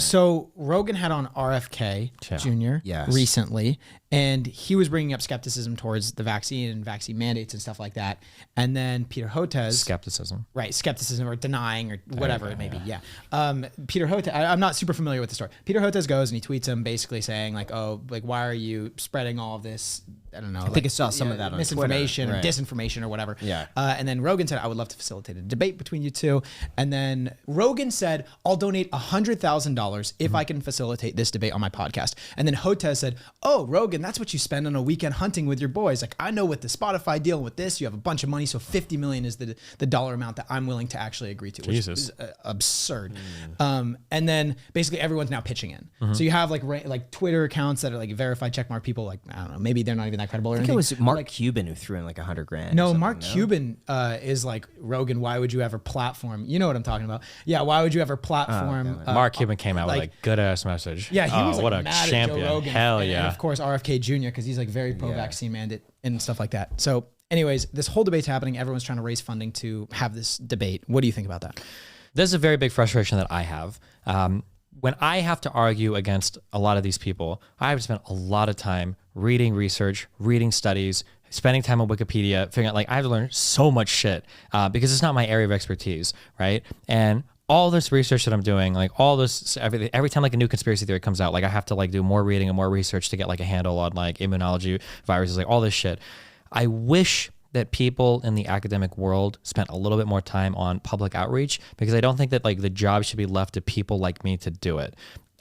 So Rogan had on RFK Jr. recently, and he was bringing up skepticism towards the vaccine and vaccine mandates and stuff like that. And then Peter Hotez. Skepticism or denying or whatever it may be. Yeah. Peter Hotez, I'm not super familiar with the story. Peter Hotez goes and he tweets him basically saying like, oh, like, why are you spreading all of this? I don't know. I think I saw some of that on misinformation Twitter. or disinformation or whatever. Yeah. And then Rogan said, I would love to facilitate a debate between you two. And then Rogan said, I'll donate $100,000 if I can facilitate this debate on my podcast. And then Hotez said, oh, Rogan, that's what you spend on a weekend hunting with your boys. Like, I know with the Spotify deal with this, you have a bunch of money. So 50 million is the dollar amount that I'm willing to actually agree to, which is absurd. And then basically everyone's now pitching in. So you have like Twitter accounts that are like verified checkmark people. Like, I don't know, maybe they're not even that credible or anything. I think it was Mark Cuban who threw in like $100,000. No, Mark Cuban is like, Rogan, why would you ever platform? You know what I'm talking about. Yeah, why would you ever platform? Mark Cuban came out with like good ass message. Yeah, he was like what a mad champion. at Joe Rogan. Hell yeah. And of course RFK Jr. because he's like very pro-vaccine mandate and stuff like that. So anyways, this whole debate's happening. Everyone's trying to raise funding to have this debate. What do you think about that? This is a very big frustration that I have. When I have to argue against a lot of these people, I have to spend a lot of time reading research, reading studies, spending time on Wikipedia, figuring out like I have to learn so much shit because it's not my area of expertise, right? And all this research that I'm doing, like all this, every time like a new conspiracy theory comes out, like I have to like do more reading and more research to get like a handle on like immunology, viruses, like all this shit. I wish that people in the academic world spent a little bit more time on public outreach because I don't think that like the job should be left to people like me to do it.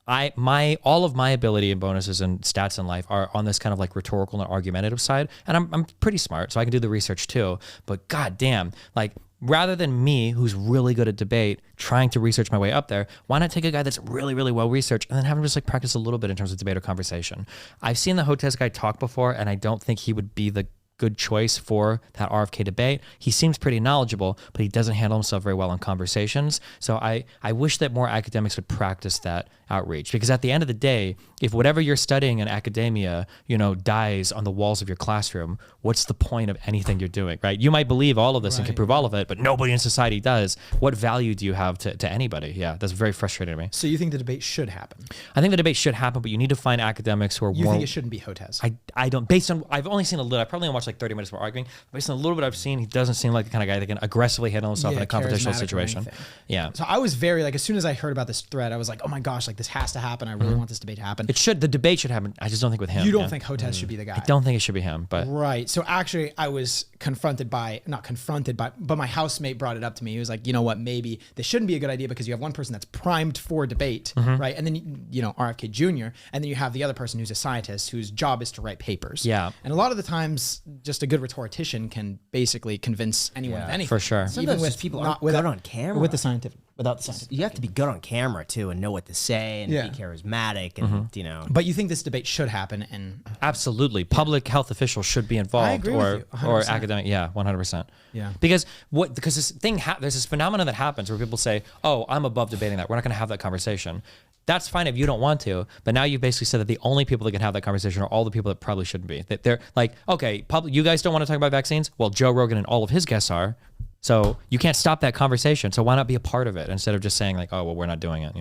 All of my ability and bonuses and stats in life are on this kind of like rhetorical and argumentative side, and I'm pretty smart, so I can do the research too. But goddamn, like rather than me, who's really good at debate, trying to research my way up there, why not take a guy that's really, really well researched and then have him just like practice a little bit in terms of debate or conversation? I've seen the Hotez guy talk before, and I don't think he would be the good choice for that RFK debate. He seems pretty knowledgeable, but he doesn't handle himself very well in conversations. So I wish that more academics would practice that outreach, because at the end of the day, if whatever you're studying in academia, dies on the walls of your classroom, what's the point of anything you're doing, right? You might believe all of this and can prove all of it, but nobody in society does. What value do you have to anybody? Yeah, that's very frustrating to me. So you think the debate should happen? I think the debate should happen, but you need to find academics who are You more... think it shouldn't be Hotez? I don't, based on, I've only seen a little, I probably watched like 30 minutes of arguing, but based on a little bit I've seen, he doesn't seem like the kind of guy that can aggressively handle himself in a confrontational situation. Yeah. So I was very, like, as soon as I heard about this thread, I was like, oh my gosh, like this has to happen. I really want this debate to happen. The debate should happen. I just don't think with him. You don't think Hotez should be the guy? I don't think it should be him, but. Right. So actually I was but my housemate brought it up to me. He was like, you know what, maybe this shouldn't be a good idea because you have one person that's primed for debate, right? And then, RFK Jr., and then you have the other person who's a scientist whose job is to write papers. Yeah. And a lot of the times, just a good rhetorician can basically convince anyone of anything. For sure. Sometimes with people aren't good on camera. Without the scientific. You have to be good on camera too and know what to say and be charismatic and But you think this debate should happen? And absolutely, public health officials should be involved, or academic. Yeah, 100%. Yeah. Because this thing there's this phenomenon that happens where people say, "Oh, I'm above debating that. We're not going to have that conversation." That's fine if you don't want to, but now you basically said that the only people that can have that conversation are all the people that probably shouldn't be. That they're like, okay, you guys don't want to talk about vaccines? Well, Joe Rogan and all of his guests are. So you can't stop that conversation. So why not be a part of it instead of just saying like, oh, well, we're not doing it,